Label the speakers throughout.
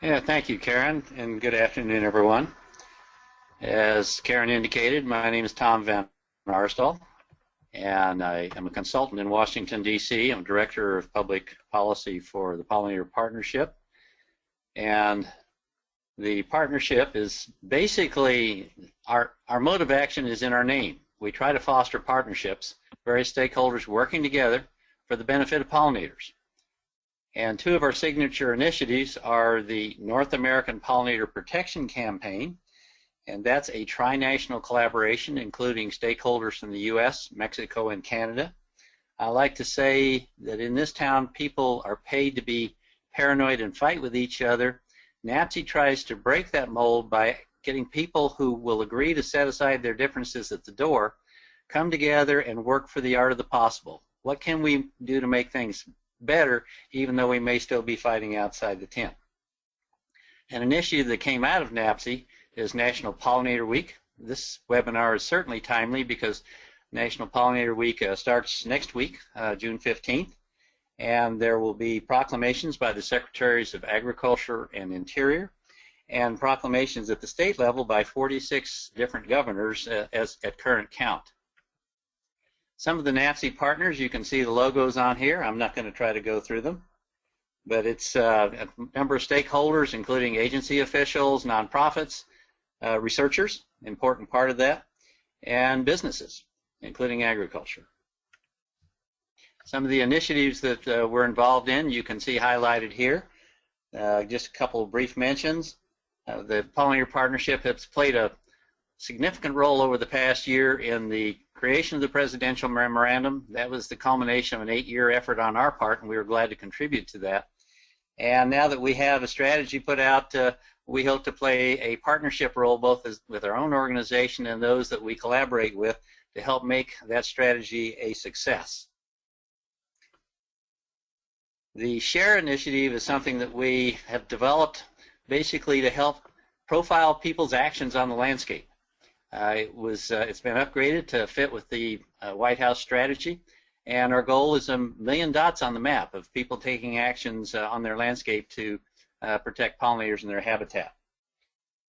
Speaker 1: Yeah, thank you, Karen, and good afternoon, everyone. As Karen indicated, my name is Tom VanArsdall, and I am a consultant in Washington, D.C. I'm Director of Public Policy for the Pollinator Partnership, and the partnership is basically, our mode of action is in our name. We try to foster partnerships, various stakeholders working together for the benefit of pollinators. And two of our signature initiatives are the North American Pollinator Protection Campaign, and that's a tri-national collaboration including stakeholders from the U.S., Mexico, and Canada. I like to say that in this town, people are paid to be paranoid and fight with each other. NAPSI tries to break that mold by getting people who will agree to set aside their differences at the door, come together and work for the art of the possible. What can we do to make things better, even though we may still be fighting outside the tent? An initiative that came out of NAPSI is National Pollinator Week. This webinar is certainly timely because National Pollinator Week starts next week, June 15th, and there will be proclamations by the Secretaries of Agriculture and Interior, and proclamations at the state level by 46 different governors at current count. Some of the NAPSI partners, you can see the logos on here. I'm not going to try to go through them, but it's a number of stakeholders, including agency officials, nonprofits, researchers, important part of that, and businesses, including agriculture. Some of the initiatives that we're involved in, you can see highlighted here. Just a couple of brief mentions. The Pollinator Partnership has played a significant role over the past year in the creation of the Presidential Memorandum. That was the culmination of an 8-year effort on our part, and we were glad to contribute to that. And now that we have a strategy put out, we hope to play a partnership role both with our own organization and those that we collaborate with to help make that strategy a success. The SHARE initiative is something that we have developed basically to help profile people's actions on the landscape. It's been upgraded to fit with the White House strategy, and our goal is 1 million dots on the map of people taking actions on their landscape to protect pollinators and their habitat.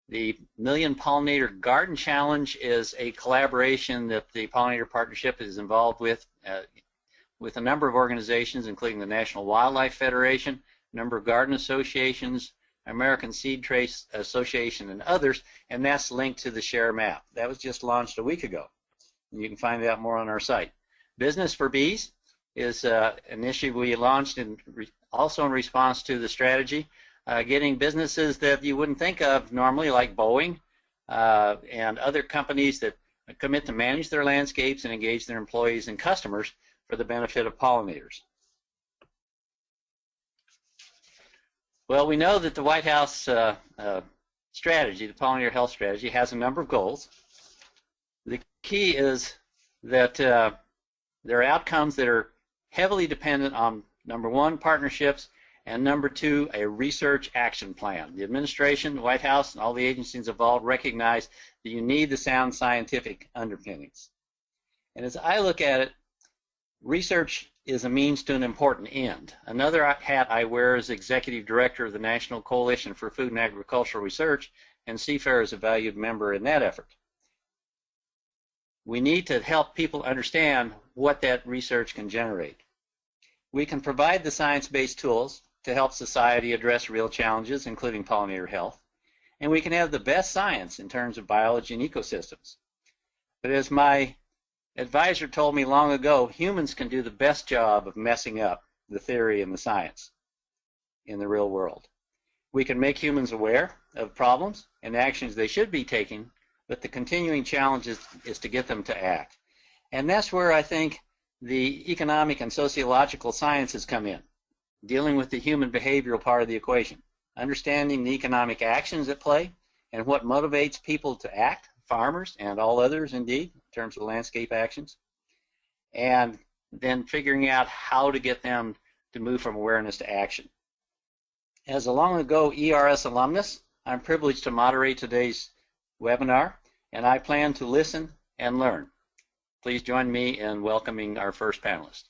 Speaker 1: The Million Pollinator Garden Challenge is a collaboration that the Pollinator Partnership is involved with a number of organizations, including the National Wildlife Federation, a number of garden associations, American Seed Trace Association, and others, and that's linked to the SHARE map. That was just launched a week ago, and you can find out more on our site. Business for Bees is an issue we launched also in response to the strategy, getting businesses that you wouldn't think of normally, like Boeing and other companies that commit to manage their landscapes and engage their employees and customers for the benefit of pollinators. Well, we know that the White House strategy, the pollinator health strategy, has a number of goals. The key is that there are outcomes that are heavily dependent on, number one, partnerships, and number two, a research action plan. The administration, the White House, and all the agencies involved recognize that you need the sound scientific underpinnings. And as I look at it, research is a means to an important end. Another hat I wear is Executive Director of the National Coalition for Food and Agricultural Research, and CFAIR is a valued member in that effort. We need to help people understand what that research can generate. We can provide the science-based tools to help society address real challenges, including pollinator health, and we can have the best science in terms of biology and ecosystems. But as my advisor told me long ago, humans can do the best job of messing up the theory and the science in the real world. We can make humans aware of problems and actions they should be taking, but the continuing challenge is to get them to act. And that's where I think the economic and sociological sciences come in, dealing with the human behavioral part of the equation, understanding the economic actions at play and what motivates people to act, farmers and all others indeed, in terms of landscape actions, and then figuring out how to get them to move from awareness to action. As a long ago ERS alumnus, I'm privileged to moderate today's webinar, and I plan to listen and learn. Please join me in welcoming our first panelist.